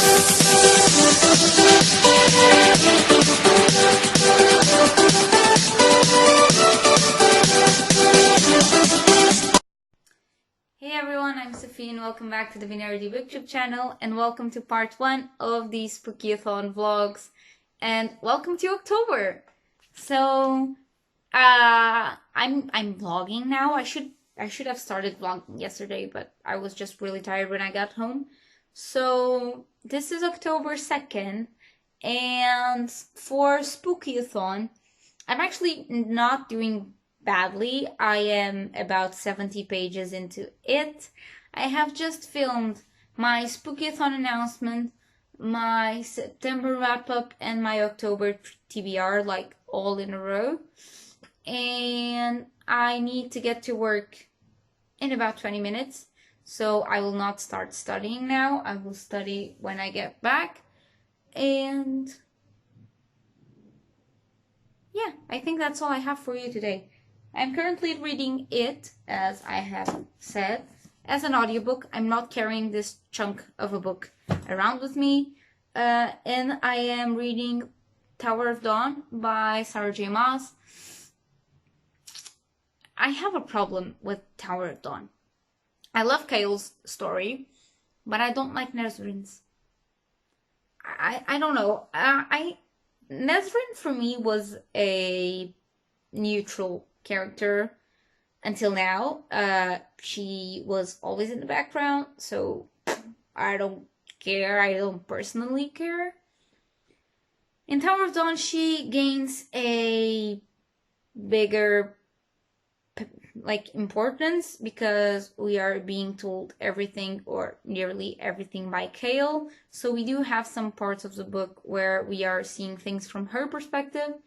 Hey everyone, I'm Sophie and welcome back to the Vinarity Booktube channel and welcome to part 1 of the Spooky-a-thon vlogs and welcome to October. So I'm vlogging now. I should have started vlogging yesterday, but I was just really tired when I got home. So this is October 2nd and for Spooky-a-thon, I'm actually not doing badly. I am about 70 pages into it. I have just filmed my Spooky-a-thon announcement, my September wrap-up, and my October TBR, like all in a row. And I need to get to work in about 20 minutes. So I will not start studying now. I will study when I get back. And yeah, I think that's all I have for you today. I'm currently reading it, as I have said, as an audiobook. I'm not carrying this chunk of a book around with me. And I am reading Tower of Dawn by Sarah J. Maas. I have a problem with Tower of Dawn. I love Chaol's story, but I don't like Nesrin's. I don't know. Nesrin for me was a neutral character until now. She was always in the background, so I don't care. I don't personally care. In Tower of Dawn, she gains a bigger importance because we are being told everything or nearly everything by Chaol. So we do have some parts of the book where we are seeing things from her perspective.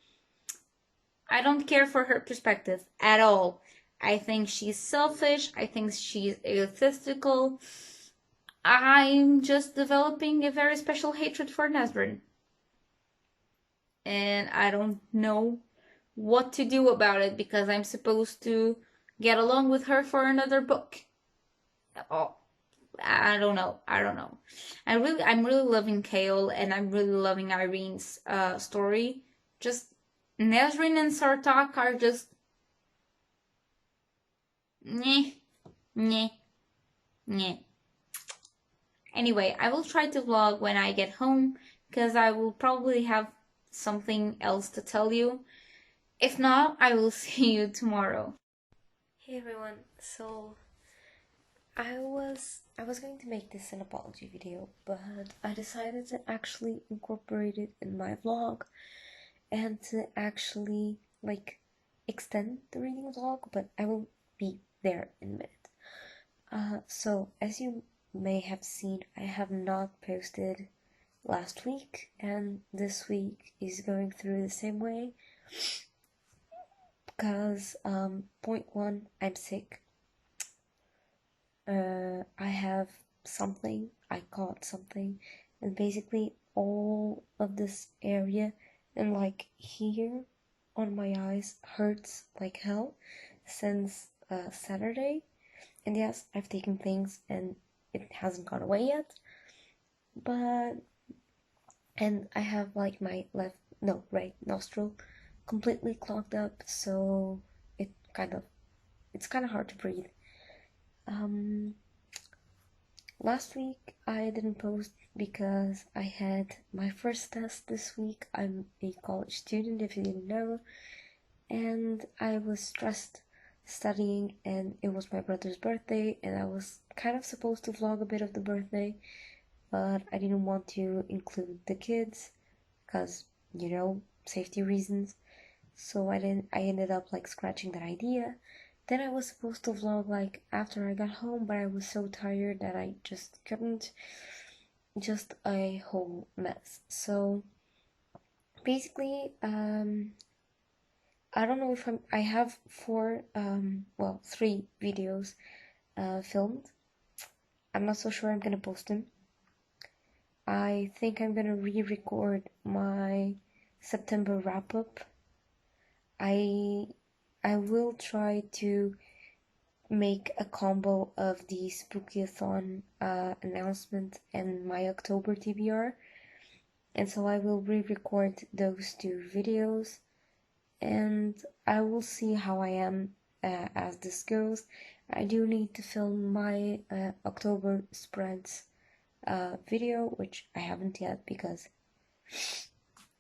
I don't care for her perspective at all. I think she's selfish. I think she's egotistical. I'm just developing a very special hatred for Nesrin. And I don't know what to do about it because I'm supposed to get along with her for another book. Oh, I don't know. I'm really loving Chaol and I'm really loving Irene's story. Just Nesrin and Sartaq are just Nyeh. Anyway, I will try to vlog when I get home because I will probably have something else to tell you. If not, I will see you tomorrow. Hey everyone, so I was going to make this an apology video, but I decided to actually incorporate it in my vlog and to actually extend the reading vlog, but I will be there in a minute. So as you may have seen, I have not posted last week, and this week is going through the same way because point one, I'm sick. I have something, I caught something, and basically all of this area and here on my eyes hurts like hell since Saturday. And yes, I've taken things and it hasn't gone away yet, and I have my right nostril completely clogged up, so it's kind of hard to breathe. Last week I didn't post because I had my first test this week. I'm a college student, if you didn't know, and I was stressed studying, and it was my brother's birthday, and I was kind of supposed to vlog a bit of the birthday, but I didn't want to include the kids because, safety reasons. So I ended up scratching that idea. Then I was supposed to vlog after I got home, but I was so tired that I just couldn't. Just a whole mess. So basically, I don't know if I have three videos filmed. I'm not so sure I'm gonna post them. I think I'm gonna re-record my September wrap-up. I will try to make a combo of the Spookyathon announcement and my October TBR, and so I will re-record those two videos, and I will see how I am as this goes. I do need to film my October spreads video, which I haven't yet because,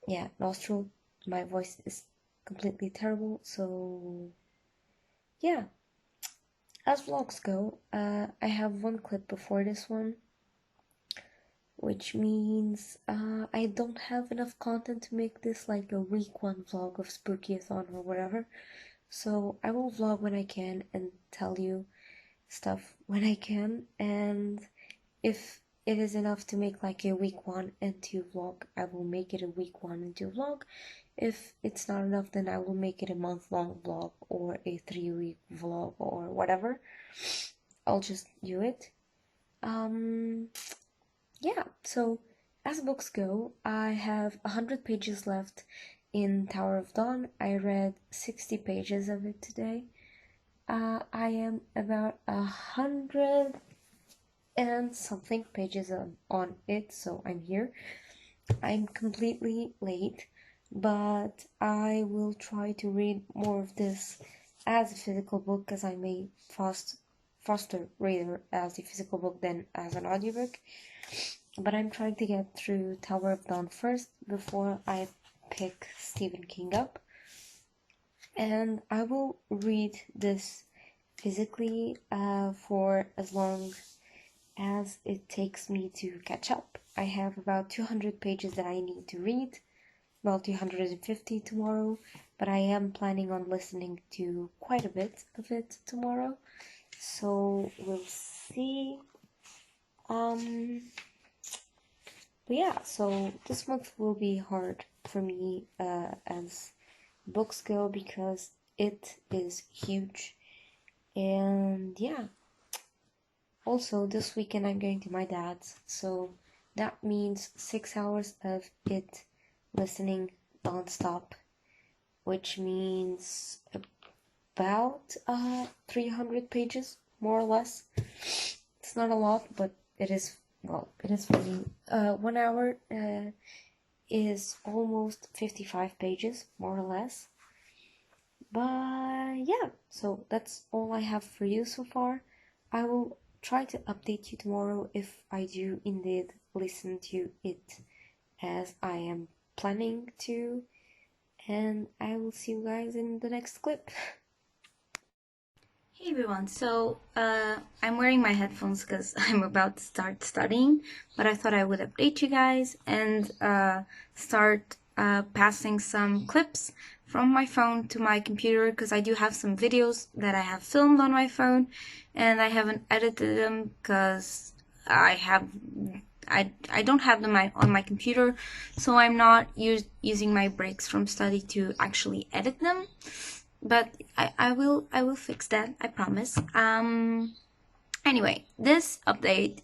yeah, nostril, my voice is completely terrible, so yeah. As vlogs go, I have one clip before this one, which means I don't have enough content to make this like a week one vlog of Spookyathon or whatever. So I will vlog when I can and tell you stuff when I can, and if it is enough to make like a week 1 and 2 vlog, I will make it a week 1 and 2 vlog. If it's not enough, then I will make it a month-long vlog or a 3-week vlog or whatever. I'll just do it. Yeah, so as books go, I have 100 pages left in Tower of Dawn. I read 60 pages of it today. I am about 100 and something pages on it, so I'm here. I'm completely late, but I will try to read more of this as a physical book, because I'm a faster reader as a physical book than as an audiobook. But I'm trying to get through Tower of Dawn first before I pick Stephen King up. And I will read this physically for as long as it takes me to catch up. I have about 200 pages that I need to read, well, 250 tomorrow, but I am planning on listening to quite a bit of it tomorrow, so we'll see. But yeah, so this month will be hard for me as books go, because it is huge. And yeah, also this weekend I'm going to my dad's, so that means 6 hours of it listening non-stop, which means about 300 pages, more or less. It's not a lot, but it is, well, it is for me. 1 hour is almost 55 pages, more or less. But yeah, so that's all I have for you so far. I will try to update you tomorrow if I do indeed listen to it as I am planning to, and I will see you guys in the next clip. Hey everyone, so I'm wearing my headphones because I'm about to start studying, but I thought I would update you guys and start passing some clips from my phone to my computer, because I do have some videos that I have filmed on my phone and I haven't edited them because I don't have them on my computer, so I'm not using my breaks from study to actually edit them. But I will fix that, I promise. Anyway, this update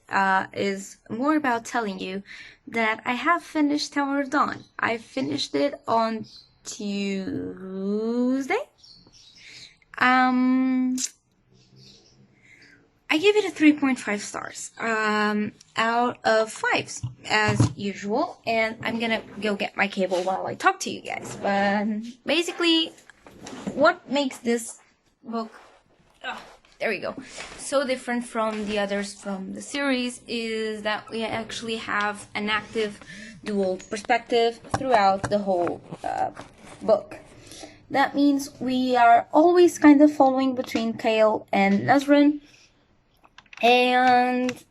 is more about telling you that I have finished Tower of Dawn. I finished it on Tuesday. I give it a 3.5 stars out of 5s, as usual. And I'm gonna go get my cable while I talk to you guys. But basically, what makes this book, there we go, so different from the others from the series is that we actually have an active dual perspective throughout the whole book. That means we are always kind of following between Chaol and Nesryn, and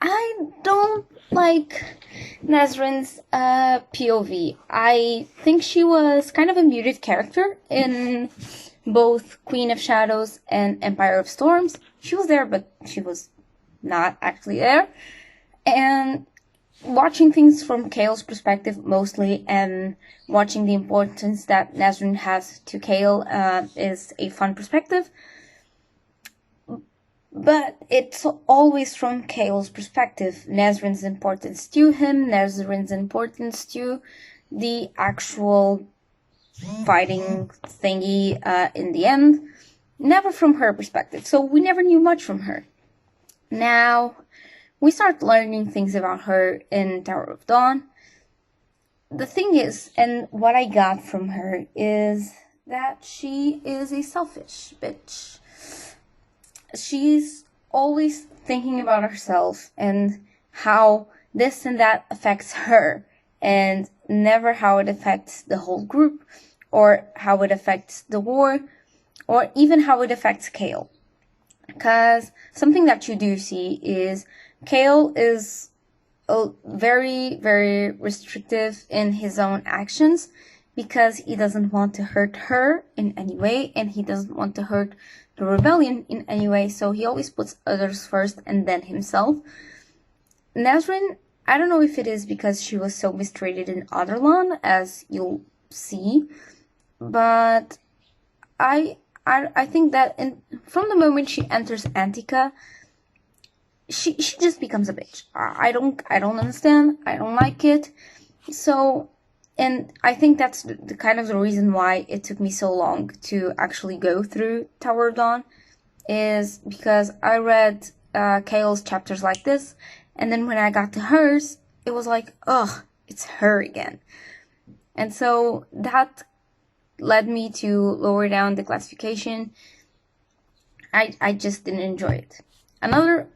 I don't like Nesryn's POV. I think she was kind of a muted character in both Queen of Shadows and Empire of Storms. She was there, but she was not actually there. And watching things from Chaol's perspective mostly, and watching the importance that Nesryn has to Chaol is a fun perspective. But it's always from Chaol's perspective. Nesryn's importance to him, Nesryn's importance to the actual fighting thingy in the end. never from her perspective. So we never knew much from her. Now, we start learning things about her in Tower of Dawn. The thing is, and what I got from her is that she is a selfish bitch. She's always thinking about herself and how this and that affects her, and never how it affects the whole group, or how it affects the war, or even how it affects Chaol. Because something that you do see is Chaol is very, very restrictive in his own actions, because he doesn't want to hurt her in any way, and he doesn't want to hurt the rebellion in any way, so he always puts others first and then himself. Nesryn, I don't know if it is because she was so mistreated in Adarlan, as you'll see, but I think that from the moment she enters Antica, she just becomes a bitch. I don't understand. I don't like it. So, and I think that's the kind of the reason why it took me so long to actually go through Tower of Dawn, is because I read Chaol's chapters like this, and then when I got to hers, it was like, ugh, it's her again. And so that led me to lower down the classification. I just didn't enjoy it. Another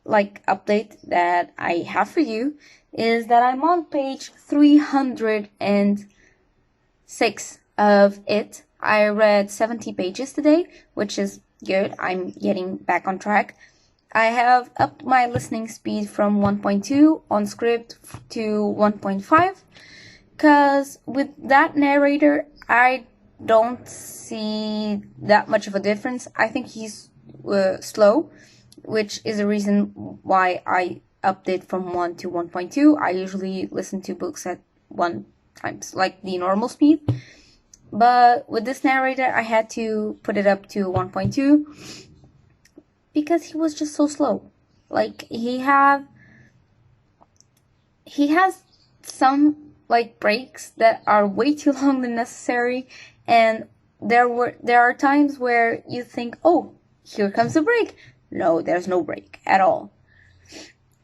update that I have for you is that I'm on page 306 of it. I read 70 pages today, which is good. I'm getting back on track. I have upped my listening speed from 1.2 on script to 1.5, because with that narrator, I don't see that much of a difference. I think he's slow, which is a reason why I upped it from 1 to 1.2. I usually listen to books at 1 times, like the normal speed. But with this narrator, I had to put it up to 1.2 because he was just so slow. Like, he has some breaks that are way too long than necessary, and there are times where you think, oh, here comes a break. No, there's no break at all.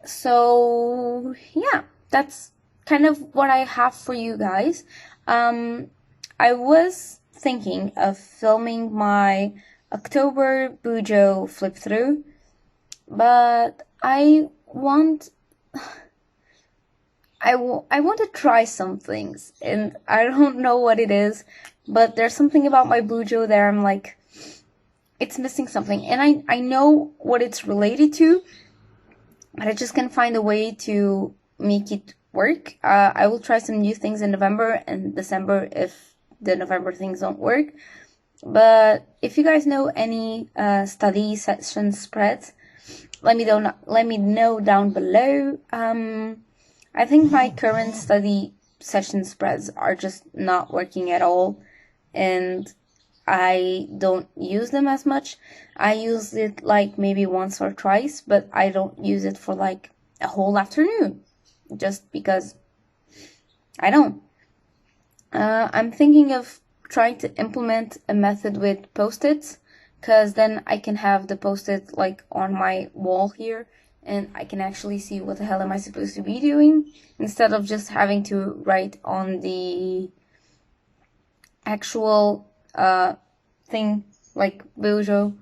So yeah, that's kind of what I have for you guys. I was thinking of filming my October Bujo flip through, but I want to try some things, and I don't know what it is, but there's something about my Bujo there. I'm like, it's missing something, and I know what it's related to, but I just can't find a way to make it work. I will try some new things in November and December if the November things don't work. But if you guys know any study session spreads, let me know down below. I think my current study session spreads are just not working at all, and I don't use them as much. I use it maybe once or twice, but I don't use it for a whole afternoon, just because I don't. I'm thinking of trying to implement a method with post-its, because then I can have the post-it on my wall here, and I can actually see what the hell am I supposed to be doing, instead of just having to write on the actual thing, Bujo,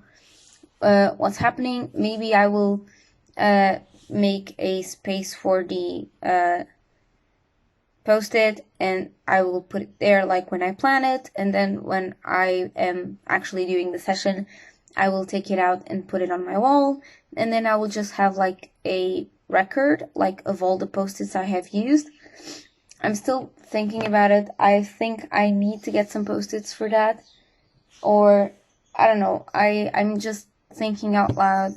what's happening. Maybe I will make a space for the post-it, and I will put it there when I plan it, and then when I am actually doing the session, I will take it out and put it on my wall, and then I will just have a record of all the post-its I have used. I'm still thinking about it. I think I need to get some post-its for that, or I don't know. I'm just thinking out loud.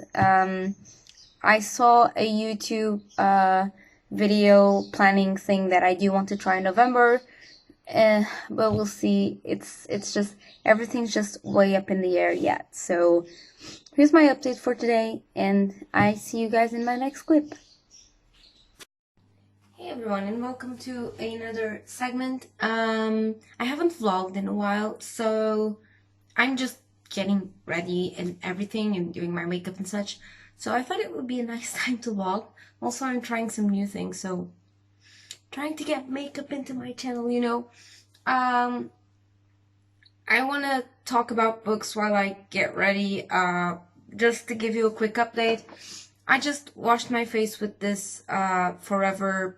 I saw a YouTube video planning thing that I do want to try in November, but we'll see. It's just, everything's just way up in the air yet. So here's my update for today, and I see you guys in my next clip. Hey everyone, and welcome to another segment. I haven't vlogged in a while, so I'm just getting ready and everything and doing my makeup and such. So I thought it would be a nice time to vlog. Also, I'm trying some new things, so trying to get makeup into my channel, you know. I want to talk about books while I get ready. Just to give you a quick update, I just washed my face with this Forever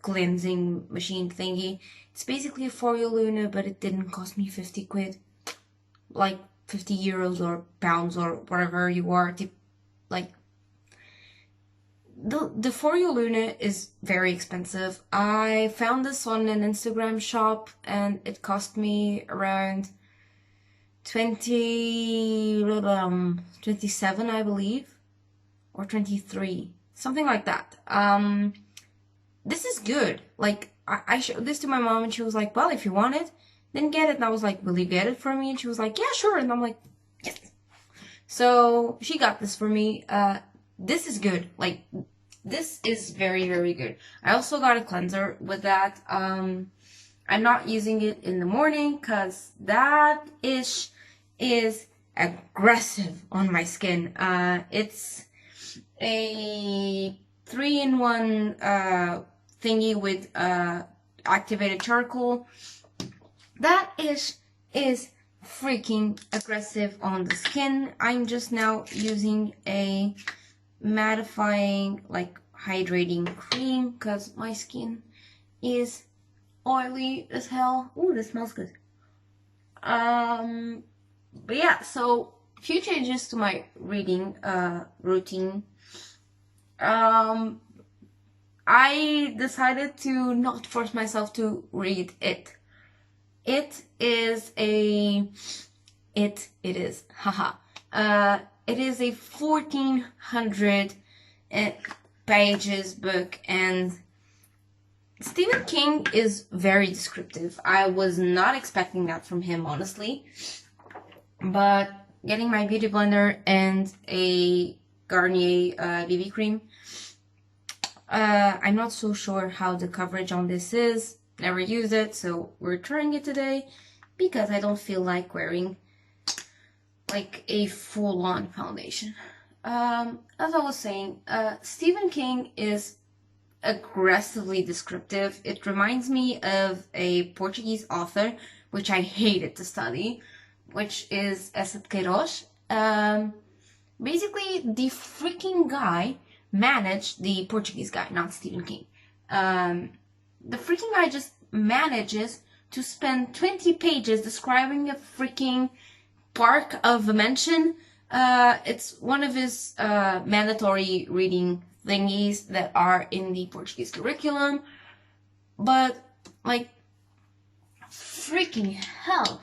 cleansing machine thingy. It's basically a Foreo Luna, but it didn't cost me 50 quid. Like 50 euros or pounds or whatever you are. Like, the Foreo Luna is very expensive. I found this on an Instagram shop and it cost me around 27, I believe, or 23, something like that. This is good. Like, I showed this to my mom and she was like, well, if you want it, then get it. And I was like, will you get it for me? And she was like, yeah, sure. And I'm like, yes. So she got this for me. This is good. Like, this is very, very good. I also got a cleanser with that. I'm not using it in the morning because that ish is aggressive on my skin. It's a 3-in-1 thingy with activated charcoal. That ish is freaking aggressive on the skin. I'm just now using a mattifying, like, hydrating cream because my skin is oily as hell. Ooh, this smells good. But yeah, so few changes to my reading routine. I decided to not force myself to read it. It is, haha. It is a 1,400 pages book, and Stephen King is very descriptive. I was not expecting that from him, honestly. But getting my beauty blender and a Garnier BB cream. I'm not so sure how the coverage on this is. Never use it, so we're trying it today because I don't feel like wearing like a full-on foundation. As I was saying, Stephen King is aggressively descriptive. It reminds me of a Portuguese author, which I hated to study, which is Eça de Queiroz. Basically, the freaking guy managed, the Portuguese guy, not Stephen King. The freaking guy just manages to spend 20 pages describing a freaking park of a mansion. It's one of his mandatory reading thingies that are in the Portuguese curriculum. But, like, freaking hell.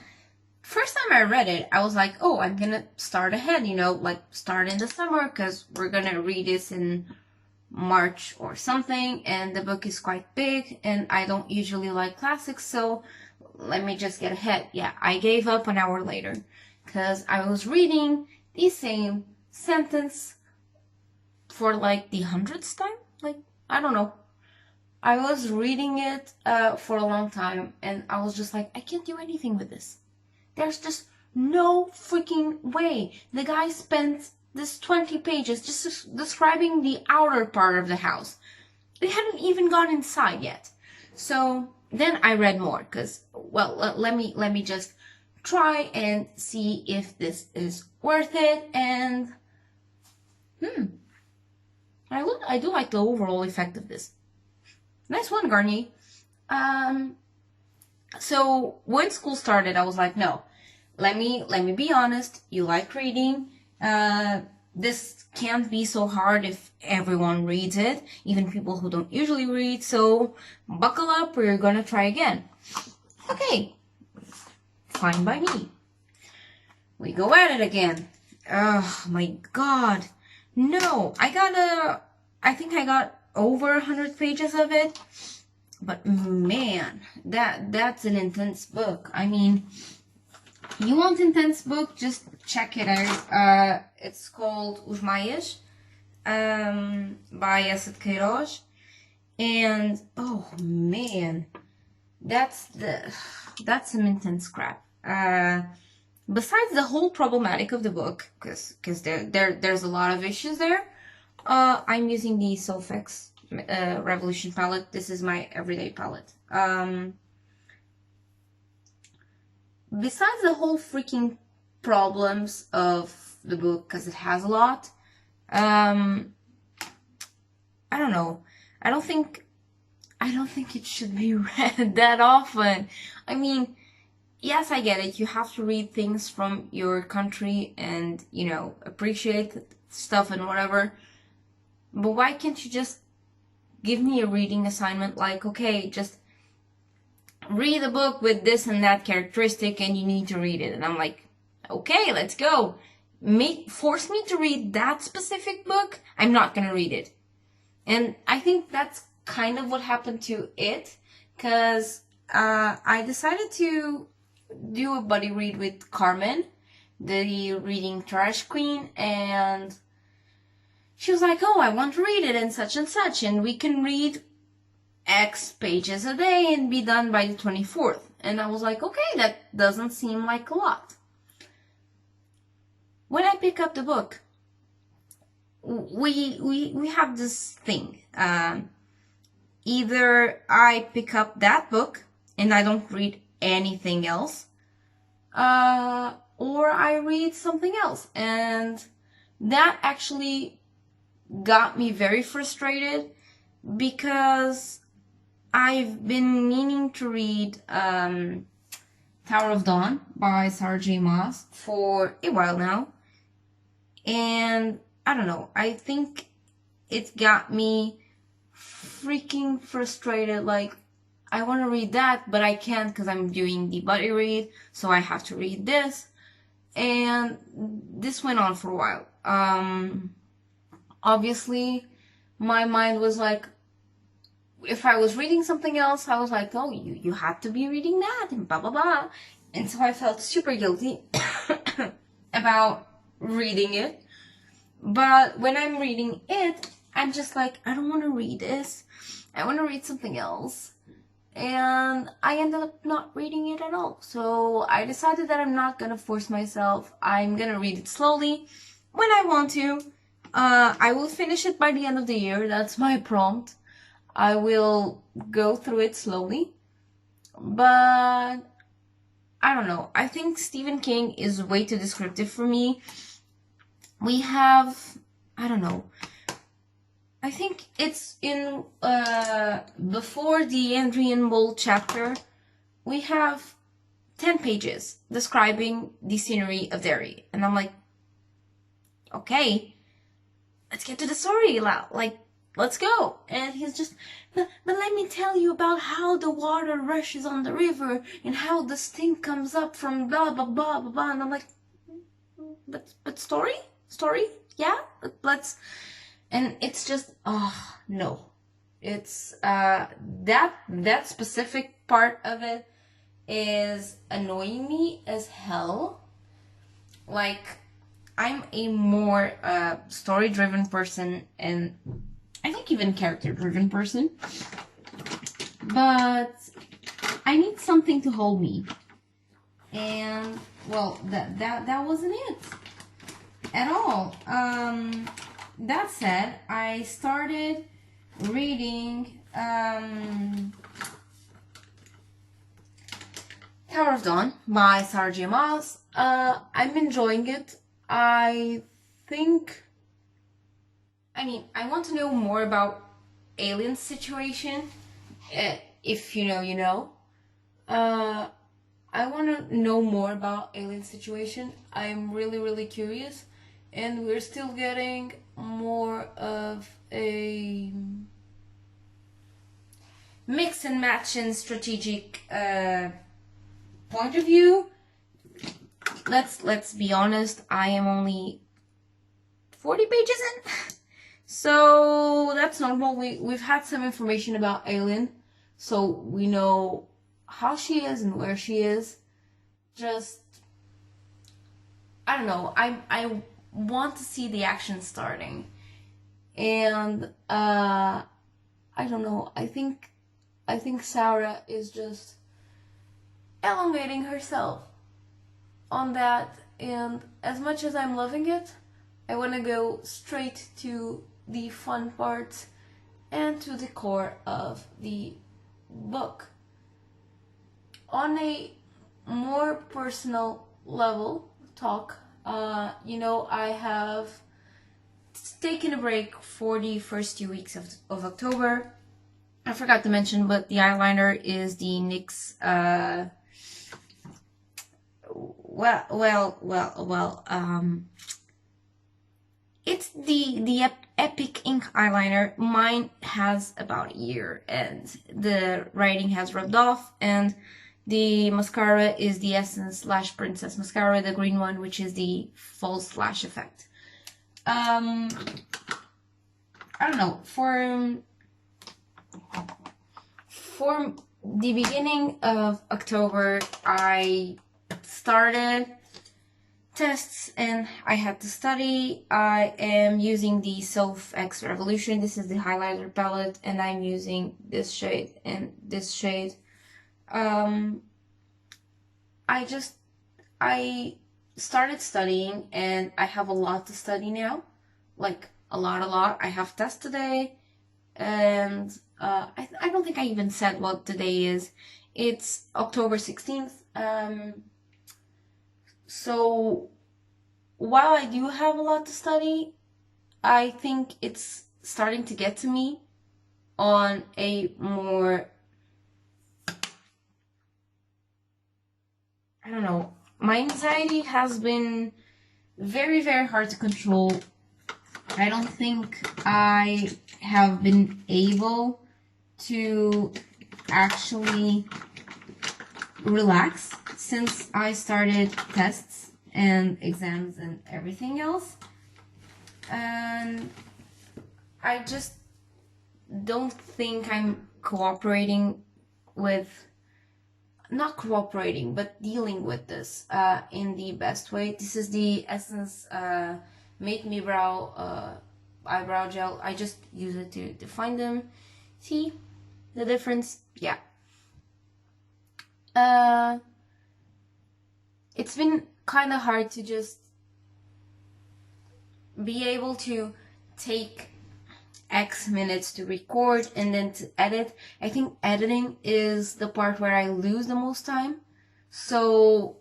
First time I read it, I was like, oh, I'm gonna start ahead, you know, like, start in the summer, because we're gonna read this in March or something, and the book is quite big, and I don't usually like classics, so let me just get ahead. Yeah, I gave up an hour later, because I was reading the same sentence for, like, the 100th time? Like, I don't know. I was reading it for a long time, and I was just like, I can't do anything with this. There's just no freaking way. The guy spent this 20 pages just describing the outer part of the house. They hadn't even gone inside yet. So then I read more, because, well, let me just try and see if this is worth it. And I do like the overall effect of this. Nice one, Garnier. So when school started, I was like, no, let me be honest. You like reading. This can't be so hard if everyone reads it, even people who don't usually read. So buckle up, we're gonna try again. Okay, fine by me. We go at it again. Oh my god. No, I think I got over 100 pages of it. But man, that's an intense book. I mean, you want intense book? Just check it out. It's called Os Maias, by Eça de Queiroz. And oh man, that's some intense crap. besides the whole problematic of the book, because there's a lot of issues there, I'm using the Solfex Revolution palette. This is my everyday palette. Besides the whole freaking problems of the book, because it has a lot, I don't know. I don't think it should be read that often. I mean, yes, I get it. You have to read things from your country and, appreciate stuff and whatever. But why can't you just give me a reading assignment like, okay, just read a book with this and that characteristic and you need to read it. And I'm like, okay, let's go. Force me to read that specific book, I'm not gonna read it. And I think that's kind of what happened to it, because I decided to do a buddy read with Carmen, the reading Trash Queen, and she was like, oh, I want to read it and such, and we can read X pages a day and be done by the 24th. And I was like, okay, that doesn't seem like a lot. When I pick up the book, we have this thing. Either I pick up that book and I don't read anything else, or I read something else. And that actually got me very frustrated, because I've been meaning to read Tower of Dawn by Sarah J. Maas for a while now. And I don't know, I think it got me freaking frustrated. Like, I want to read that, but I can't because I'm doing the buddy read, so I have to read this. And this went on for a while. Obviously, my mind was like, if I was reading something else, I was like, oh, you had to be reading that, and blah, blah, blah. And so I felt super guilty about reading it. But when I'm reading it, I'm just like, I don't want to read this. I want to read something else. And I ended up not reading it at all. So I decided that I'm not going to force myself. I'm going to read it slowly when I want to. I will finish it by the end of the year. That's my prompt. I will go through it slowly. But I don't know. I think Stephen King is way too descriptive for me. We have, I don't know, I think it's in, before the Andrian Mole chapter, we have 10 pages describing the scenery of Derry. And I'm like, okay, let's get to the story, like, let's go. And he's just, but let me tell you about how the water rushes on the river and how the stink comes up from blah, blah, blah, blah, blah. And I'm like, but story? Yeah, let's, and it's just, oh, no. It's, that specific part of it is annoying me as hell. Like, I'm a more, story-driven person, and I think even character-driven person. But I need something to hold me. And, well, that wasn't it at all. That said, I started reading Tower of Dawn by Sarah J. Maas. I'm enjoying it. I want to know more about Alien's situation. If you know, you know. I want to know more about Alien's situation. I'm really, really curious. And we're still getting more of a mix and match and strategic point of view. Let's be honest, I am only 40 pages in. So that's normal. We've had some information about Alien, so we know how she is and where she is. Just, I don't know, I want to see the action starting. And I don't know, I think Sarah is just elongating herself. on that, and as much as I'm loving it, I want to go straight to the fun parts and to the core of the book. On a more personal level talk, I have taken a break for the first 2 weeks of October. I forgot to mention, but the eyeliner is the NYX, it's the Epic Ink eyeliner. Mine has about a year, and the writing has rubbed off, and the mascara is the Essence Lash Princess mascara, the green one, which is the false lash effect. I don't know, for the beginning of October, I started tests and I had to study. I am using the Soph X Revolution. This is the highlighter palette, and I'm using this shade and this shade. I started studying, and I have a lot to study now, like a lot. I have tests today, and I don't think I even said what today is. It's October 16th. So while I do have a lot to study, I think it's starting to get to me on a more, I don't know, my anxiety has been very, very hard to control. I don't think I have been able to actually relax since I started tests and exams and everything else. And I just don't think I'm cooperating with, not cooperating, but dealing with this in the best way. This is the Essence Make Me Brow eyebrow gel. I just use it to define them. See the difference? Yeah. It's been kind of hard to just be able to take X minutes to record and then to edit. I think editing is the part where I lose the most time. So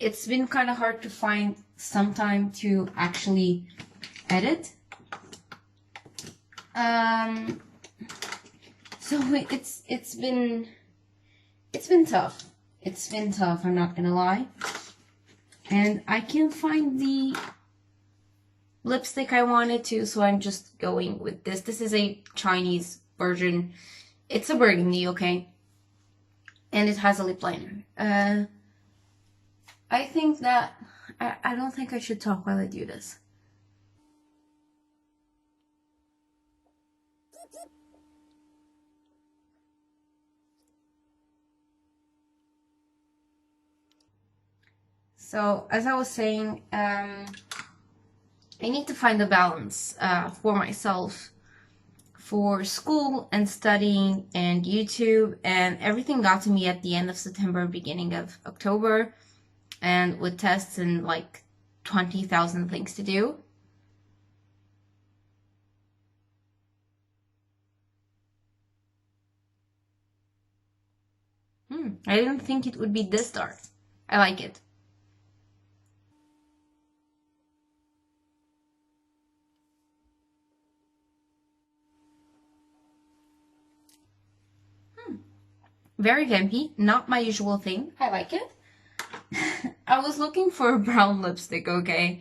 it's been kind of hard to find some time to actually edit. So it's been tough. It's been tough, I'm not gonna lie. And I can't find the lipstick I wanted to, so I'm just going with this. This is a Chinese version. It's a burgundy, okay? And it has a lip liner. I think that I don't think I should talk while I do this. So, as I was saying, I need to find a balance for myself, for school and studying and YouTube, and everything got to me at the end of September, beginning of October, and with tests and like 20,000 things to do. I didn't think it would be this dark. I like it. Very vampy, not my usual thing. I like it. I was looking for a brown lipstick, okay?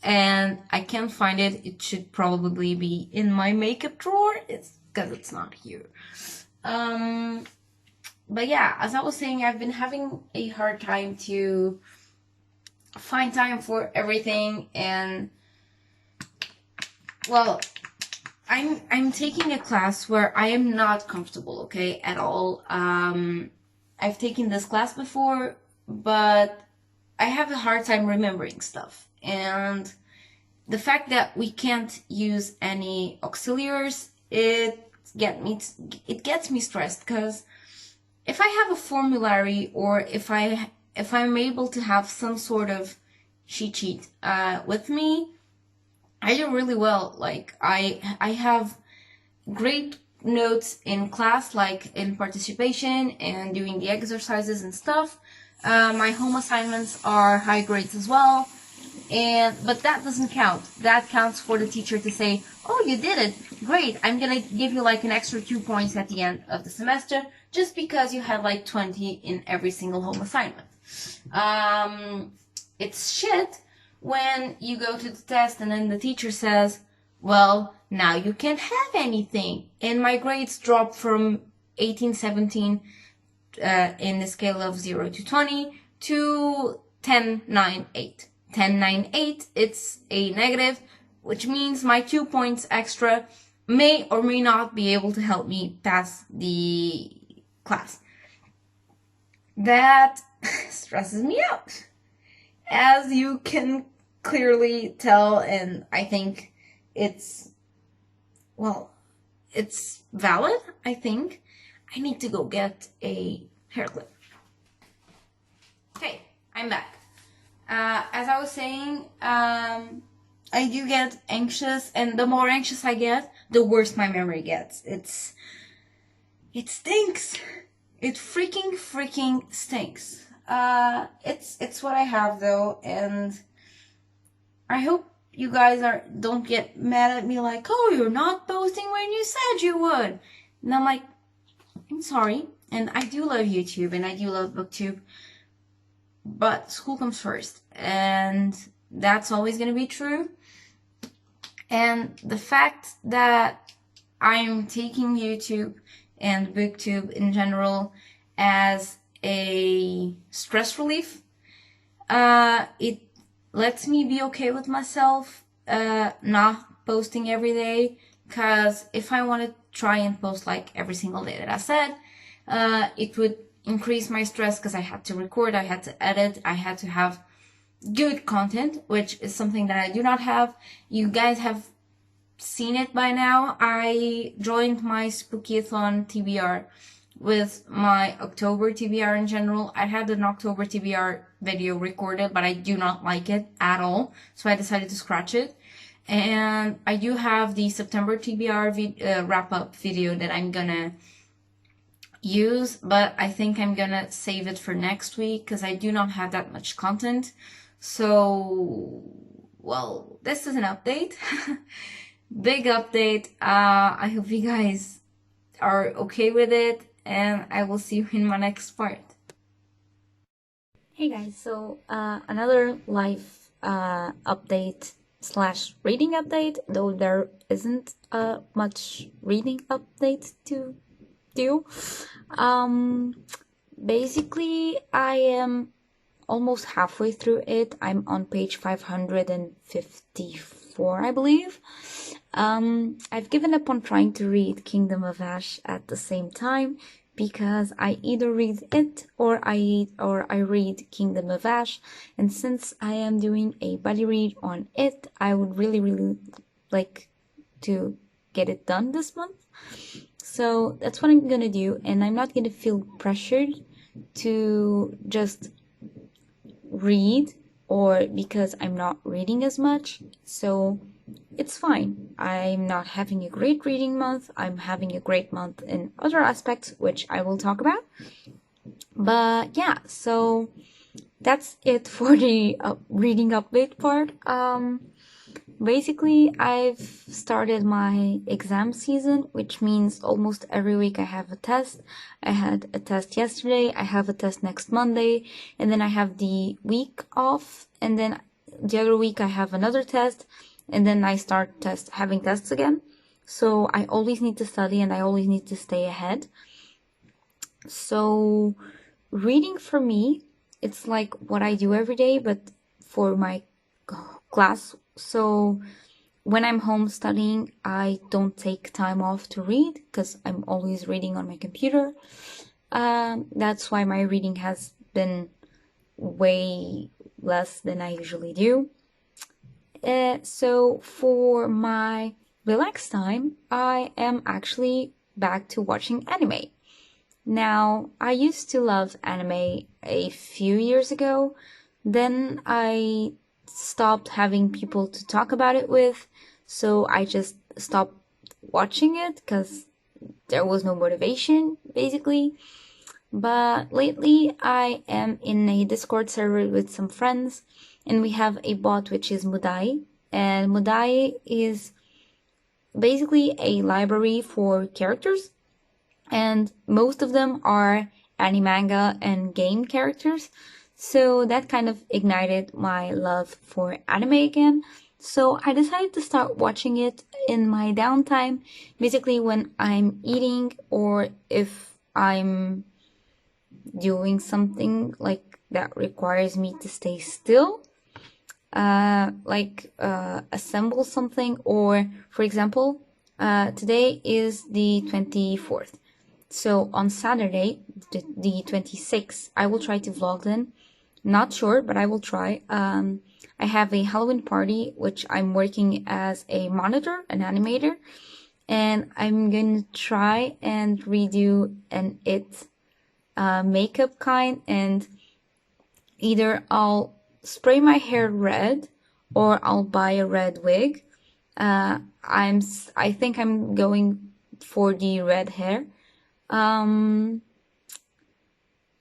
And I can't find it. It should probably be in my makeup drawer. It's because it's not here. But yeah, as I was saying, I've been having a hard time to find time for everything, and well, I'm taking a class where I am not comfortable, okay, at all. I've taken this class before, but I have a hard time remembering stuff. And the fact that we can't use any auxiliaries, it gets me stressed, because if I have a formulary or if I if I'm able to have some sort of cheat sheet with me, I do really well. Like I have great notes in class, like in participation and doing the exercises and stuff. My home assignments are high grades as well. But that doesn't count. That counts for the teacher to say, "Oh, you did it. Great. I'm gonna give you like an extra 2 points at the end of the semester just because you had like 20 in every single home assignment." It's shit when you go to the test and then the teacher says, "Well, now you can't have anything." And my grades drop from 18, 17 in the scale of 0 to 20 to 10, 9, 8. 10, 9, 8, it's a negative, which means my 2 points extra may or may not be able to help me pass the class. That stresses me out, as you can clearly tell, and I think it's valid, I think. I need to go get a hair clip. Okay, I'm back. As I was saying, I do get anxious, and the more anxious I get, the worse my memory gets. It stinks. It freaking stinks. It's what I have though, and I hope you guys don't get mad at me like, "Oh, you're not posting when you said you would." And I'm like, I'm sorry, and I do love YouTube and I do love BookTube, but school comes first, and that's always going to be true. And the fact that I'm taking YouTube and BookTube in general as a stress relief, it lets me be okay with myself not posting every day, because if I want to try and post like every single day that I said, it would increase my stress because I had to record, I had to edit, I had to have good content, which is something that I do not have. You guys have seen it by now. I joined my Spooky-a-thon TBR with my October TBR in general. I had an October TBR video recorded, but I do not like it at all, so I decided to scratch it. And I do have the September TBR wrap-up video that I'm gonna use, but I think I'm gonna save it for next week because I do not have that much content. So, well, this is an update. Big update. I hope you guys are okay with it, and I will see you in my next part. Hey guys, so another life update / reading update, though there isn't much reading update to do. Basically, I am almost halfway through it. I'm on page 554, I believe. I've given up on trying to read Kingdom of Ash at the same time because I either read it or I read Kingdom of Ash, and since I am doing a buddy read on it, I would really like to get it done this month. So that's what I'm gonna do, and I'm not gonna feel pressured to just read or because I'm not reading as much. So it's fine. I'm not having a great reading month. I'm having a great month in other aspects, which I will talk about. But yeah, so that's it for the reading update part. Basically, I've started my exam season, which means almost every week I have a test. I had a test yesterday, I have a test next Monday, and then I have the week off, and then the other week I have another test, and then I start having tests again. So I always need to study and I always need to stay ahead. So reading for me, it's like what I do every day, but for my class. So when I'm home studying, I don't take time off to read because I'm always reading on my computer. That's why my reading has been way less than I usually do. So for my relaxed time, I am actually back to watching anime. Now, I used to love anime a few years ago. Then I stopped having people to talk about it with, so I just stopped watching it because there was no motivation, basically. But lately, I am in a Discord server with some friends, and we have a bot which is Mudai. And Mudai is basically a library for characters, and most of them are animanga and game characters. So that kind of ignited my love for anime again. So I decided to start watching it in my downtime, basically when I'm eating or if I'm doing something like that requires me to stay still, assemble something, or for example, today is the 24th. So on Saturday, the 26th, I will try to vlog then. Not sure, but I will try. I have a Halloween party, which I'm working as a monitor, an animator, and I'm going to try and redo an It makeup kind, and either I'll spray my hair red or I'll buy a red wig. I think I'm going for the red hair.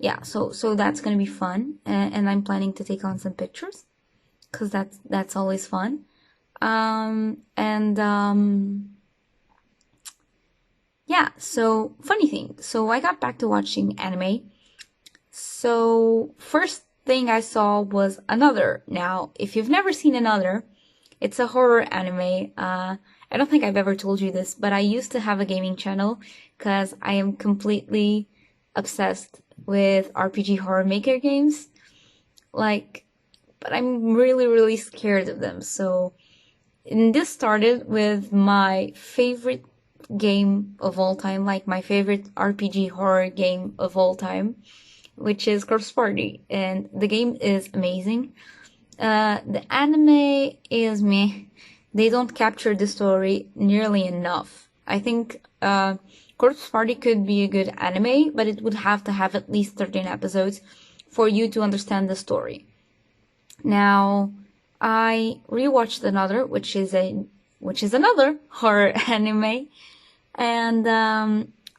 Yeah, so that's gonna be fun, and I'm planning to take on some pictures, cause that's always fun. Yeah, so funny thing. So I got back to watching anime. So first thing I saw was Another. Now, if you've never seen Another, it's a horror anime. I don't think I've ever told you this, but I used to have a gaming channel because I am completely obsessed with RPG horror maker games. But I'm really, really scared of them. So, and this started with my favorite game of all time, like my favorite RPG horror game of all time, which is Corpse Party. And the game is amazing. The anime is meh. They don't capture the story nearly enough. I think Corpse Party could be a good anime, but it would have to have at least 13 episodes for you to understand the story. Now, I rewatched Another, which is another horror anime, and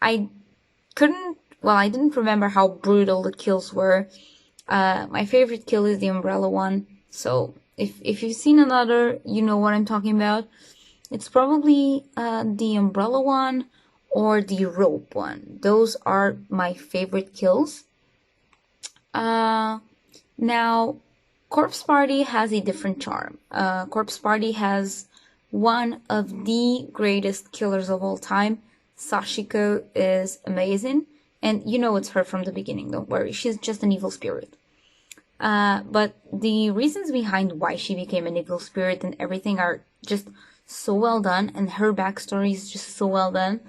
I didn't remember how brutal the kills were. My favorite kill is the umbrella one. So if you've seen Another, you know what I'm talking about. It's probably the umbrella one or the rope one. Those are my favorite kills. Now, Corpse Party has a different charm. Corpse Party has one of the greatest killers of all time. Sachiko is amazing. And you know it's her from the beginning, don't worry. She's just an evil spirit. But the reasons behind why she became an evil spirit and everything are just so well done, and her backstory is just so well done.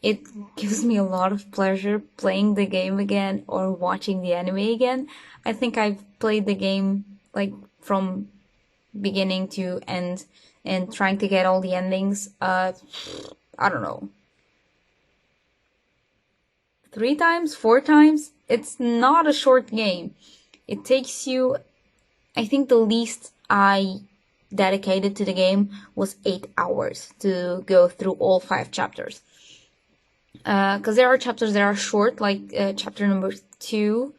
It gives me a lot of pleasure playing the game again or watching the anime again. I think I've played the game like from beginning to end and trying to get all the endings. I don't know. 3 times, 4 times. It's not a short game. It takes you, I think the least I dedicated to the game was 8 hours to go through all 5 chapters. Because there are chapters that are short, like chapter number 2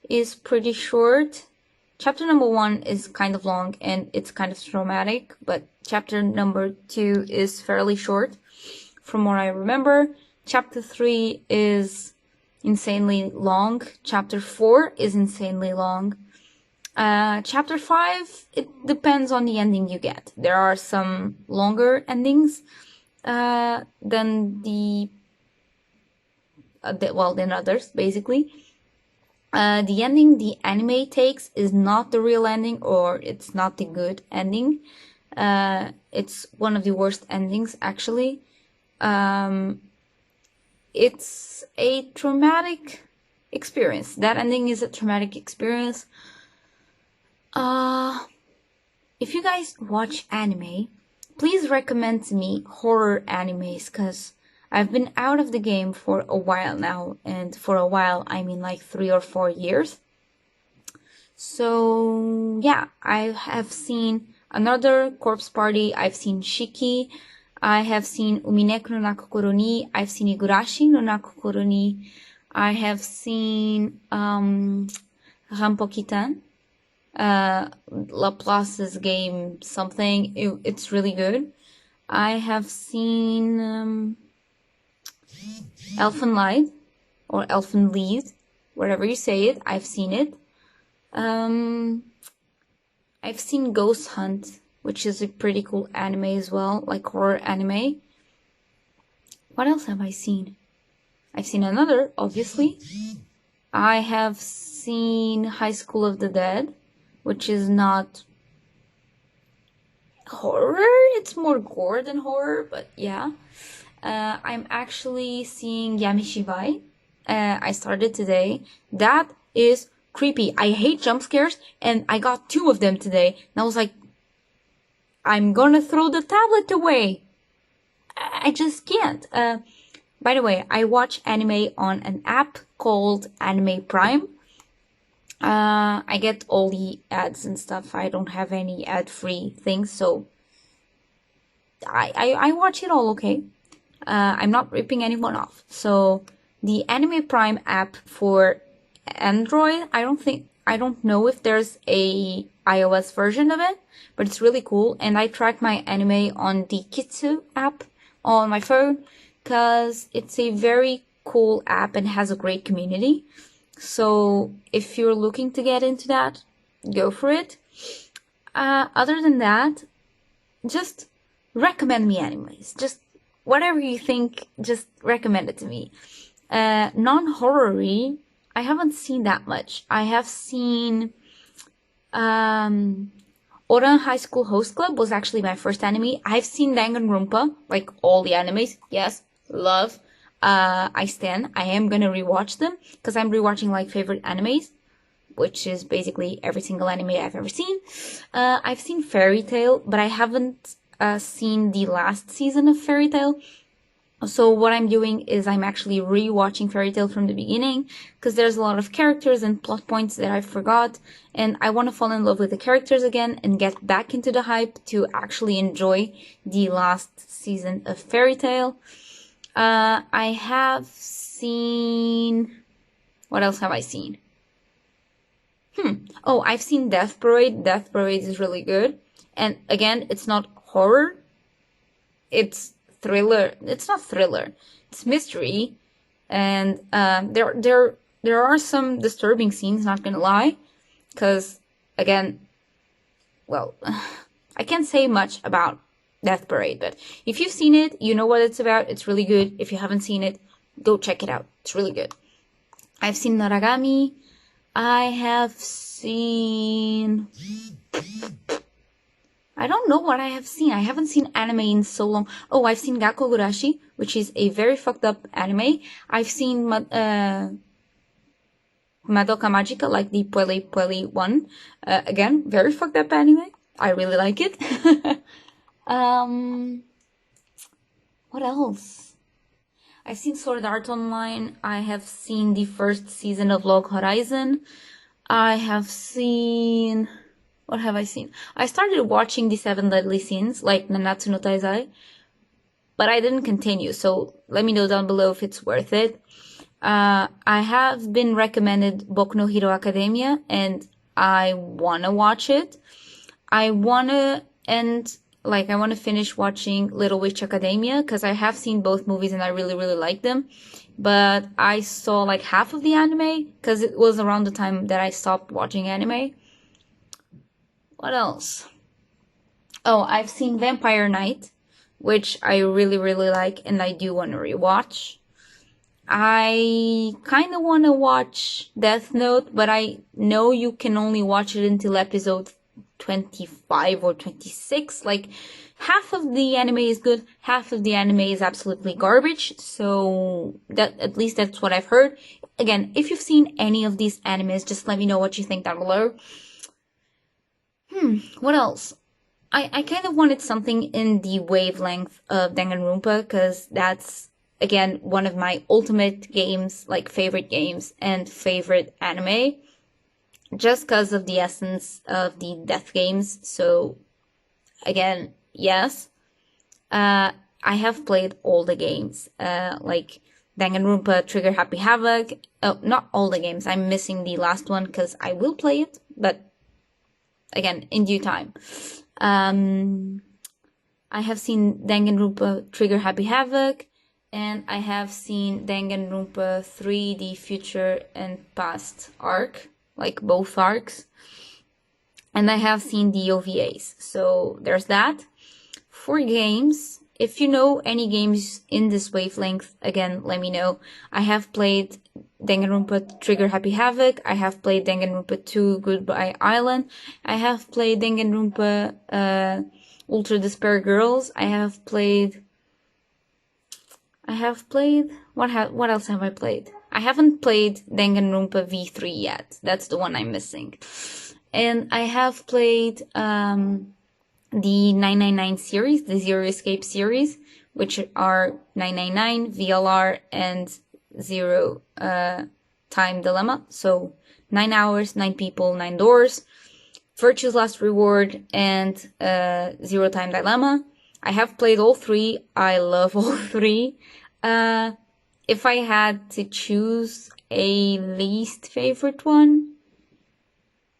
is pretty short. Chapter number 1 is kind of long and it's kind of traumatic, but chapter number 2 is fairly short from what I remember. Chapter 3 is insanely long. Chapter 4 is insanely long. Chapter 5, it depends on the ending you get. There are some longer endings than than others, basically. The ending the anime takes is not the real ending, or it's not the good ending. It's one of the worst endings, actually. It's a traumatic experience. That ending is a traumatic experience. If you guys watch anime, please recommend to me horror animes, because I've been out of the game for a while now, and for a while I mean like 3 or 4 years. So yeah, I have seen another Corpse Party, I've seen Shiki, I have seen Umineku no Nakokoro ni, I've seen Igurashi no Nakokoro ni, I have seen Rampokitan, Laplace's game something, it's really good. I have seen Elfen Lied, or Elfen Lied, whatever you say it, I've seen it. I've seen Ghost Hunt, which is a pretty cool anime as well, like horror anime. What else have I seen? I've seen another, obviously. I have seen High School of the Dead, which is not horror, it's more gore than horror, but yeah. I'm actually seeing Yamishibai. I started today. That is creepy. I hate jump scares, and I got 2 of them today. And I was like, I'm gonna throw the tablet away. I just can't. By the way, I watch anime on an app called Anime Prime. I get all the ads and stuff. I don't have any ad-free things, so I watch it all, okay? I'm not ripping anyone off. So the Anime Prime app for Android, I don't know if there's a iOS version of it, but it's really cool. And I track my anime on the Kitsu app on my phone because it's a very cool app and has a great community. So if you're looking to get into that, go for it. Other than that, just recommend me animes. Just whatever you think, just recommend it to me. Non-horror-y, I haven't seen that much. I have seen Oran High School Host Club was actually my first anime. I've seen Danganronpa, like all the animes. Yes, love. I stand. I am gonna rewatch them because I'm rewatching like favorite animes, which is basically every single anime I've ever seen. I've seen Fairy Tail, but I haven't seen the last season of Fairy Tail. So what I'm doing is I'm actually rewatching Fairy Tail from the beginning because there's a lot of characters and plot points that I forgot, and I want to fall in love with the characters again and get back into the hype to actually enjoy the last season of Fairy Tail. I have seen... What else have I seen? Oh, I've seen Death Parade. Death Parade is really good. And again, it's not horror. It's thriller. It's not thriller. It's mystery. And there are some disturbing scenes, not gonna lie. Because, again, well, I can't say much about Death Parade, but if you've seen it, you know what it's about. It's really good. If you haven't seen it, go check it out. It's really good. I've seen Naragami. I have seen... I don't know what I have seen. I haven't seen anime in so long. Oh, I've seen Gakogurashi, which is a very fucked up anime. I've seen Madoka Magica, like the Puele Puele one. Again, very fucked up anime. I really like it. What else? I've seen Sword Art Online. I have seen the first season of Log Horizon. I have seen... What have I seen? I started watching the 7 Deadly Sins, like Nanatsu no Taizai, but I didn't continue, so let me know down below if it's worth it. I have been recommended Boku no Hero Academia, and I wanna watch it. I wanna finish watching Little Witch Academia, because I have seen both movies and I really, really like them. But I saw like half of the anime, because it was around the time that I stopped watching anime. What else? Oh, I've seen Vampire Knight, which I really, really like, and I do want to rewatch. I kind of want to watch Death Note, but I know you can only watch it until episode 25 or 26. Like, half of the anime is good, half of the anime is absolutely garbage. So, at least that's what I've heard. Again, if you've seen any of these animes, just let me know what you think down below. What else? I kind of wanted something in the wavelength of Danganronpa, because that's again, one of my ultimate games, like favorite games and favorite anime, just because of the essence of the death games. So again, yes. I have played all the games, like Danganronpa, Trigger Happy Havoc. Oh, not all the games. I'm missing the last one because I will play it, but again, in due time. I have seen Danganronpa, Trigger Happy Havoc, and I have seen Danganronpa 3, the Future and Past arc, like both arcs. And I have seen the OVAs. So there's that. For games, if you know any games in this wavelength, again, let me know. I have played Danganronpa Trigger Happy Havoc. I have played Danganronpa 2 Goodbye Island. I have played Danganronpa Ultra Despair Girls. I have played what else have I played? I haven't played Danganronpa V3 yet. That's the one I'm missing. And I have played the 999 series, the Zero Escape series, which are 999, VLR, and Zero Time Dilemma. So 9 hours, 9 people, 9 doors, Virtue's Last Reward, and Zero Time Dilemma. I have played all 3. I love all 3. If I had to choose a least favorite one,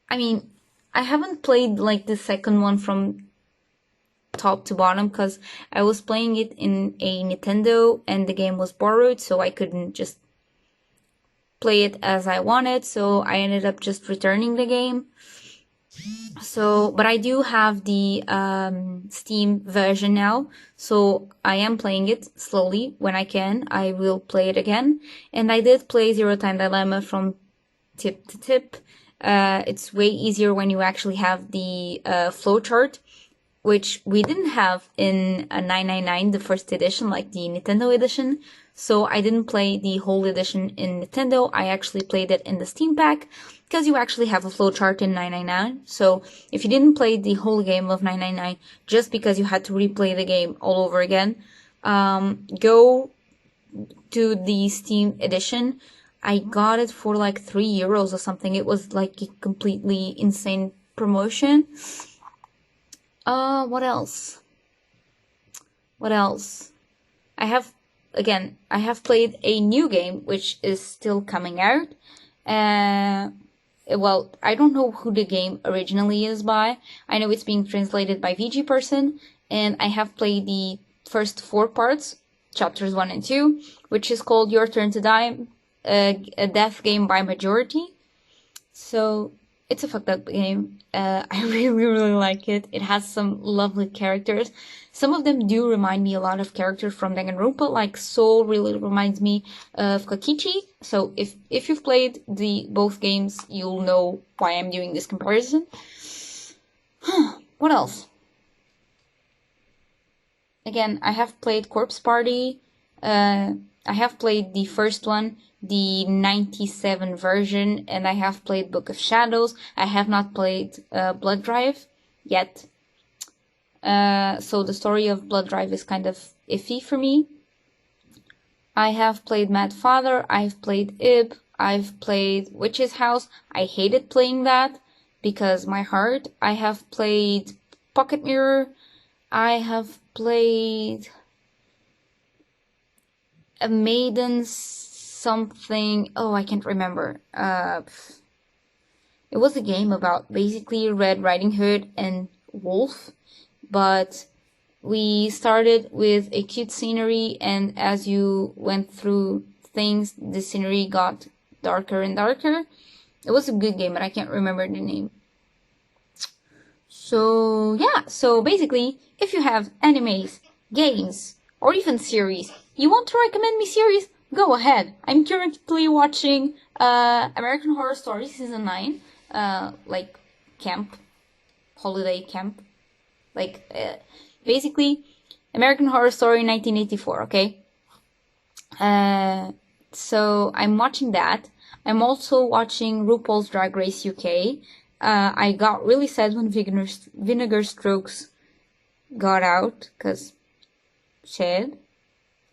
I mean, I haven't played like the second one from top to bottom because I was playing it in a Nintendo and the game was borrowed, so I couldn't just play it as I wanted, so I ended up just returning the game. So, but I do have the Steam version now, so I am playing it slowly. When I can, I will play it again. And I did play Zero Time Dilemma from tip to tip. It's way easier when you actually have the flowchart, which we didn't have in a 999, the first edition, like the Nintendo edition. So I didn't play the whole edition in Nintendo. I actually played it in the Steam pack because you actually have a flowchart in 999. So if you didn't play the whole game of 999 just because you had to replay the game all over again, go to the Steam edition. I got it for like €3 or something. It was like a completely insane promotion. What else? I have played a new game, which is still coming out. Well, I don't know who the game originally is by. I know it's being translated by VG Person, and I have played the first 4 parts, chapters 1 and 2, which is called Your Turn to Die, a death game by majority. So it's a fucked up game. I really like it. It has some lovely characters. Some of them do remind me a lot of characters from Danganronpa, like Soul really reminds me of Kokichi. So if you've played both games, you'll know why I'm doing this comparison. What else? Again, I have played Corpse Party. I have played the first one, the 97 version, and I have played Book of Shadows. I have not played Blood Drive yet. So the story of Blood Drive is kind of iffy for me. I have played Mad Father. I've played Ib. I've played Witch's House. I hated playing that because my heart. I have played Pocket Mirror. I have played a Maiden something. Oh, I can't remember. It was a game about basically Red Riding Hood and Wolf, but we started with a cute scenery, and as you went through things, the scenery got darker and darker. It was a good game, but I can't remember the name. So yeah, so basically, if you have animes, games, or even series, you want to recommend me series, go ahead. I'm currently watching American Horror Story Season 9, like camp, holiday camp. Like, basically, American Horror Story 1984, okay? So I'm watching that. I'm also watching RuPaul's Drag Race UK. I got really sad when Vinegar Strokes got out, because sad.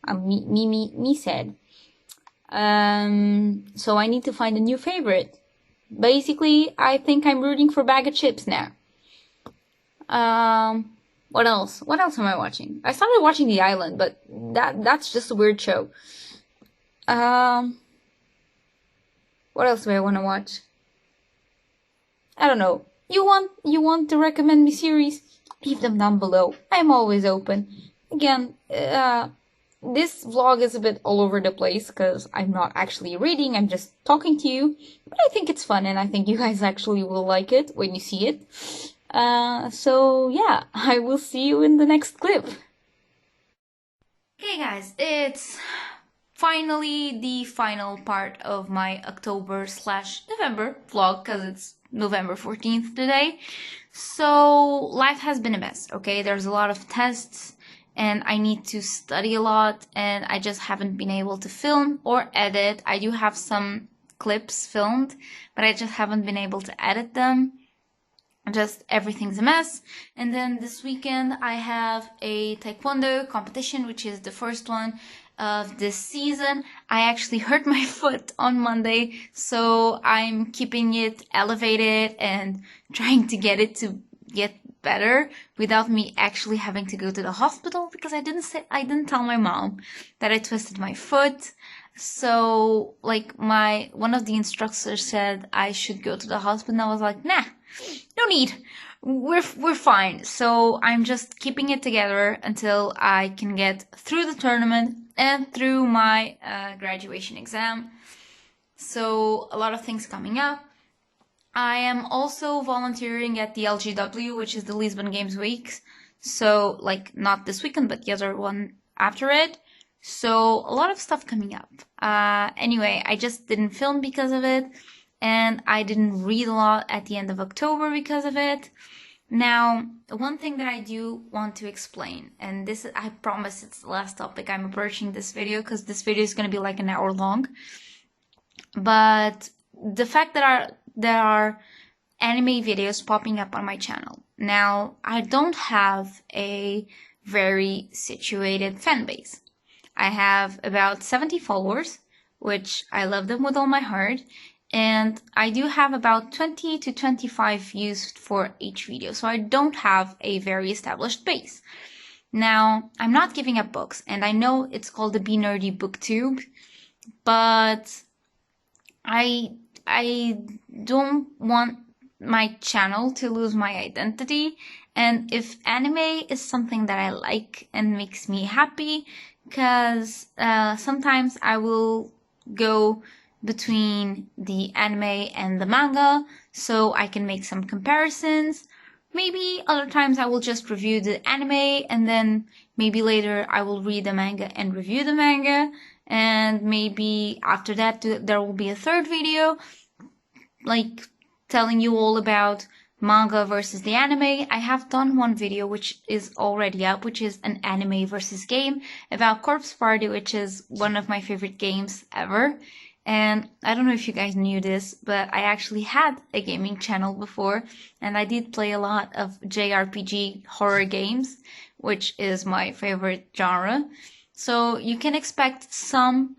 Me said. So I need to find a new favorite. Basically, I think I'm rooting for Bag of Chips now. What else? What else am I watching? I started watching The Island, but that's just a weird show. What else do I want to watch? I don't know. You want to recommend me series? Leave them down below. I'm always open. Again, this vlog is a bit all over the place because I'm not actually reading, I'm just talking to you. But I think it's fun and I think you guys actually will like it when you see it. So yeah, I will see you in the next clip. Okay guys, it's finally the final part of my October/November vlog because it's November 14th today. So life has been a mess, okay? There's a lot of tests and I need to study a lot and I just haven't been able to film or edit. I do have some clips filmed, but I just haven't been able to edit them. Just everything's a mess. And then this weekend I have a taekwondo competition, which is the first one of this season. I actually hurt my foot on Monday, so I'm keeping it elevated and trying to get it to get better without me actually having to go to the hospital, because I didn't tell my mom that I twisted my foot. So like one of the instructors said I should go to the hospital and I was like, nah, no need. We're fine. So I'm just keeping it together until I can get through the tournament and through my graduation exam. So a lot of things coming up. I am also volunteering at the LGW, which is the Lisbon Games Week. So like not this weekend, but the other one after it. So a lot of stuff coming up. Anyway, I just didn't film because of it. And I didn't read a lot at the end of October because of it. Now, one thing that I do want to explain, and this, I promise it's the last topic I'm approaching this video, because this video is going to be like an hour long. But the fact that there are anime videos popping up on my channel. Now, I don't have a very situated fan base. I have about 70 followers, which I love them with all my heart. And I do have about 20 to 25 views for each video. So I don't have a very established base. Now, I'm not giving up books. And I know it's called the Be Nerdy Booktube. But I don't want my channel to lose my identity. And if anime is something that I like and makes me happy, because sometimes I will go between the anime and the manga, so I can make some comparisons. Maybe other times I will just review the anime, and then maybe later I will read the manga and review the manga, and maybe after that there will be a third video, like telling you all about manga versus the anime. I have done one video which is already up, which is an anime versus game about Corpse Party, which is one of my favorite games ever. And I don't know if you guys knew this, but I actually had a gaming channel before, and I did play a lot of JRPG horror games, which is my favorite genre. So you can expect some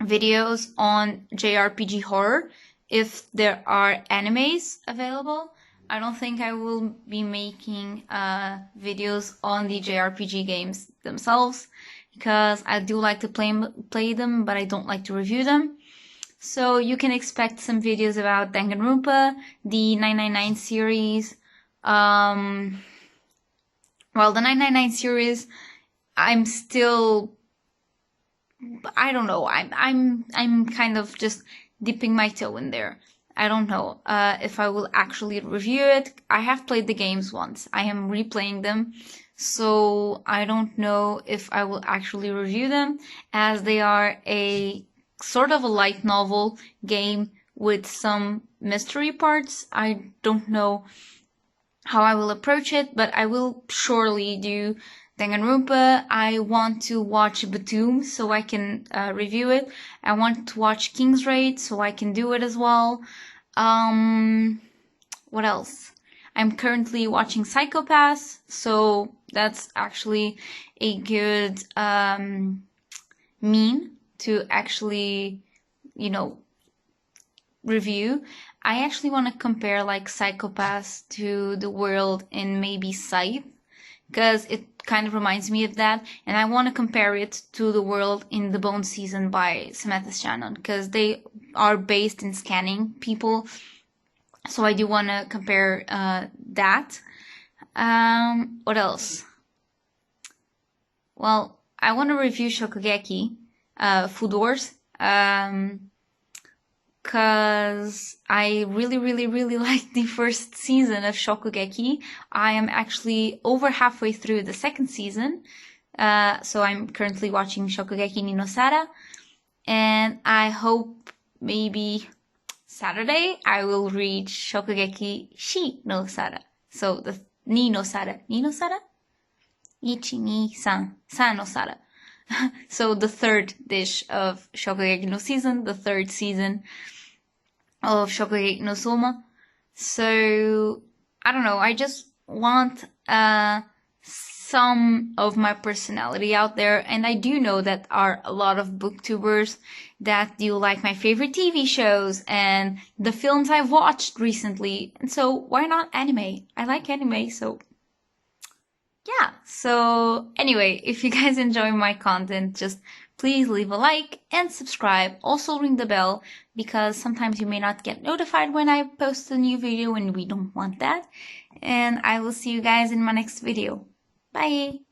videos on JRPG horror if there are animes available. I don't think I will be making videos on the JRPG games themselves, because I do like to play them, but I don't like to review them. So you can expect some videos about Danganronpa, the 999 series. Well, the 999 series, I'm still, I don't know. I'm kind of just dipping my toe in there. I don't know if I will actually review it. I have played the games once. I am replaying them. So I don't know if I will actually review them, as they are a sort of a light novel game with some mystery parts. I don't know how I will approach it, but I will surely do Danganronpa. I want to watch Batum so I can review it. I want to watch King's Raid so I can do it as well. What else? I'm currently watching Psycho Pass, so that's actually a good mean to actually, you know, review. I actually want to compare like Psycho-Pass to the world in maybe Scythe, because it kind of reminds me of that, and I want to compare it to the world in The Bone Season by Samantha Shannon, because they are based in scanning people, so I do want to compare that. What else? Well, I want to review Shokugeki, Food Wars, because I really liked the first season of Shokugeki. I am actually over halfway through the second season, so I'm currently watching Shokugeki ni no Sara, and I hope maybe Saturday I will read Shokugeki shi no Sara. So the ni no Sara. Ichi, ni, san no Sara. So the third dish of Shokugeki no season, the third season of Shokugeki no Soma. So, I don't know, I just want some of my personality out there, and I do know that are a lot of booktubers that do like my favorite TV shows and the films I've watched recently, and so why not anime? I like anime, so yeah. So anyway, if you guys enjoy my content, just please leave a like and subscribe. Also ring the bell, because sometimes you may not get notified when I post a new video, and we don't want that. And I will see you guys in my next video. Bye!